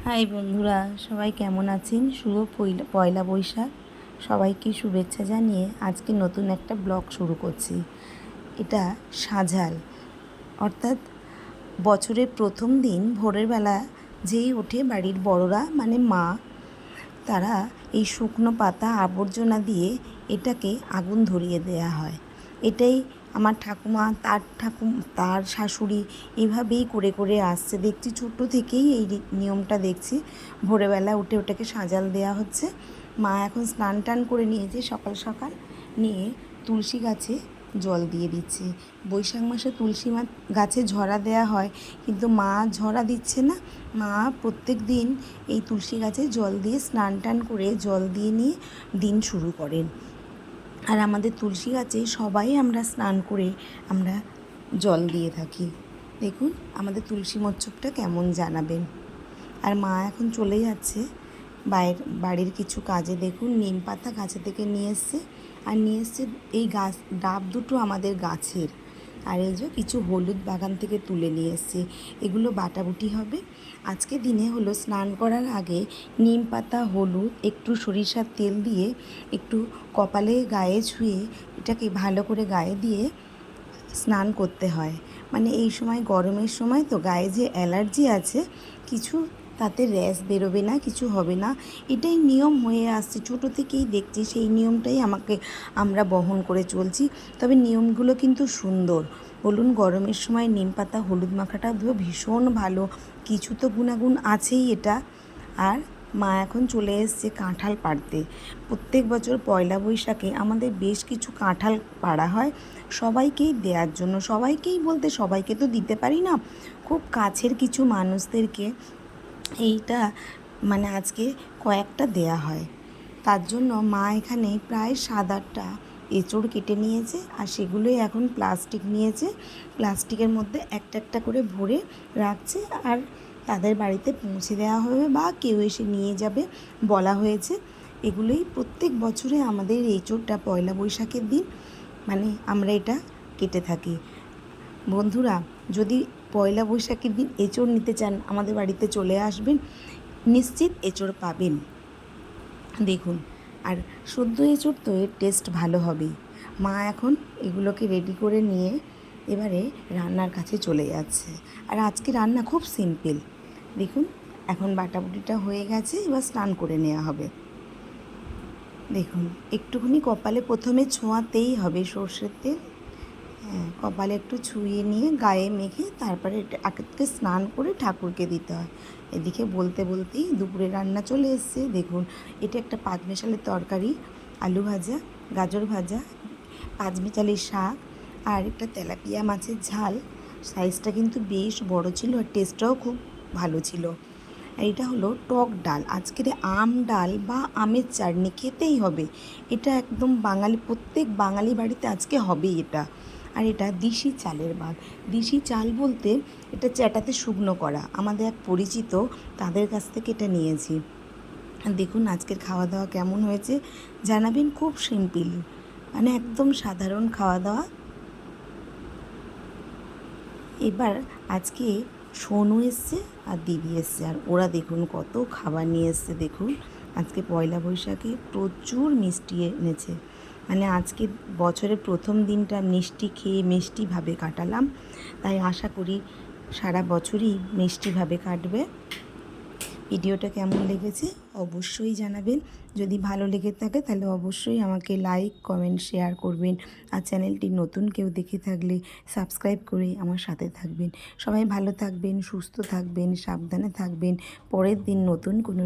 High বন্ধুরা, সবাই কেমন আছেন? শুভ পয়লা বৈশাখ। সবাইকে শুভেচ্ছা জানিয়ে আজকে নতুন একটা ব্লগ শুরু করছি। এটা সাঁঝাল, অর্থাৎ বছরের প্রথম দিন ভোরের বেলা যেই ওঠে বাড়ির বড়রা মানে মা, তারা এই শুকনো পাতা আবর্জনা দিয়ে এটাকে আগুন ধরিয়ে দেয়া হয়। এটাই আমার ঠাকুমা তার শাশুড়ি এভাবেই করে করে আসছে। দেখছি ছোট্ট থেকেই এই নিয়মটা দেখছি। ভোরবেলা উঠে ওটাকে সাজাল দেয়া হচ্ছে। মা এখন স্নান টান করে নিয়েছে সকাল সকাল, নিয়ে তুলসী গাছে জল দিয়ে দিচ্ছে। বৈশাখ মাসে তুলসী গাছে ঝরা দেয়া হয়, কিন্তু মা ঝরা দিচ্ছে না। মা প্রত্যেক দিন এই তুলসী গাছে জল দিয়ে স্নান টান করে জল দিয়ে নিয়ে দিন শুরু করেন। আর আমাদের তুলসী গাছে সবাই আমরা স্নান করে আমরা জল দিয়ে থাকি। দেখুন আমাদের তুলসী মচ্ছবটা কেমন জানাবেন। আর মা এখন চলে যাচ্ছে বাড়ির কিছু কাজে। দেখুন নিম পাতা গাছে থেকে নিয়ে এসছে, আর নিয়ে এসছে এই ডাব দুটো আমাদের গাছের। আর এই যে কিছু হলুদ বাগান থেকে তুলে নিয়ে এসছে, এগুলো বাটাবুটি হবে। আজকে দিনে হলো স্নান করার আগে নিম পাতা, হলুদ, একটু সরিষার তেল দিয়ে একটু কপালে গায়ে ছুঁয়ে এটাকে ভালো করে গায়ে দিয়ে স্নান করতে হয়। মানে এই সময় গরমের সময় তো গায়ে যে অ্যালার্জি আছে কিছু, তাতে র্যাশ বেরোবে না, কিছু হবে না। এটাই নিয়ম হয়ে আসছে, ছোটো থেকেই দেখছি সেই নিয়মটাই আমরা বহন করে চলছি। তবে নিয়মগুলো কিন্তু সুন্দর। বলুন, গরমের সময় নিম পাতা হলুদ মাখাটা ভীষণ ভালো, কিছু তো গুণাগুণ আছেই এটা। আর মা এখন চলে এসছে কাঁঠাল পাড়তে। প্রত্যেক বছর পয়লা বৈশাখে আমাদের বেশ কিছু কাঁঠাল পাড়া হয় সবাইকেই দেওয়ার জন্য। সবাইকেই বলতে সবাইকে তো দিতে পারি না, খুব কাছের কিছু মানুষদেরকে এইটা মানে আজকে কয়েকটা দেয়া হয়। তার জন্য মা এখানে প্রায় 7-8টা এঁচড় কেটে নিয়েছে, আর সেগুলোই এখন প্লাস্টিক নিয়েছে। প্লাস্টিকের মধ্যে একটা একটা করে ভরে রাখছে, আর তাদের বাড়িতে পৌঁছে দেওয়া হবে বা কেউ এসে নিয়ে যাবে বলা হয়েছে। এগুলোই প্রত্যেক বছরে আমাদের এঁচড়টা পয়লা বৈশাখের দিন মানে আমরা এটা কেটে থাকি। বন্ধুরা, যদি পয়লা বৈশাখের দিন এঁচড় নিতে চান আমাদের বাড়িতে চলে আসবেন, নিশ্চিত এঁচড় পাবেন। দেখুন, আর সদ্য এঁচড় তো এর টেস্ট ভালো হবেই। মা এখন এগুলোকে রেডি করে নিয়ে এবারে রান্নার কাছে চলে যাচ্ছে। আর আজকে রান্না খুব সিম্পল। দেখুন, এখন বাটাবুটিটা হয়ে গেছে, এবার স্নান করে নেওয়া হবে। দেখুন, একটুখানি কপালে প্রথমে ছোঁয়াতেই হবে সর্ষের তেল। হ্যাঁ, কপালে একটু ছুঁয়ে নিয়ে গায়ে মেখে তারপরে আগে স্নান করে ঠাকুরকে দিতে হয়। এদিকে বলতে বলতেই দুপুরে রান্না চলে এসছে। দেখুন, এটা একটা পাঁচমেশালের তরকারি, আলু ভাজা, গাজর ভাজা, পাঁচমেশালির শাক, আর একটা তেলাপিয়া মাছের ঝাল। সাইজটা কিন্তু বেশ বড় ছিল, আর টেস্টটাও খুব ভালো ছিল। আর এটা হলো টক ডাল, আজকের আম ডাল বা আমের চাটনি খেতেই হবে। এটা একদম প্রত্যেক বাঙালি বাড়িতে আজকে হবেই এটা। আর এটা দিশি চালের ভাত। দিশি চাল বলতে এটা চ্যাটাতে শুকনো করা, আমাদের এক পরিচিত, তাদের কাছ থেকে এটা নিয়েছি। দেখুন আজকের খাওয়া দাওয়া কেমন হয়েছে জানাবেন। খুব সিম্পল, মানে একদম সাধারণ খাওয়া দাওয়া। এবার আজকে সোনু এসছে আর দিদি এসছে, আর ওরা দেখুন কত খাবার নিয়ে এসছে। দেখুন আজকে পয়লা বৈশাখে প্রচুর মিষ্টি এনেছে। মানে আজকে বছরের প্রথম দিনটা মিষ্টি খেয়ে মিষ্টিভাবে কাটালাম, তাই আশা করি সারা বছরই মিষ্টিভাবে কাটবে। ভিডিওটা কেমন লেগেছে অবশ্যই জানাবেন। যদি ভালো লেগে থাকে তাহলে অবশ্যই আমাকে লাইক, কমেন্ট, শেয়ার করবেন। আর চ্যানেলটি নতুন কেউ দেখে থাকলে সাবস্ক্রাইব করে আমার সাথে থাকবেন। সবাই ভালো থাকবেন, সুস্থ থাকবেন, সাবধানে থাকবেন। পরের দিন নতুন কোনো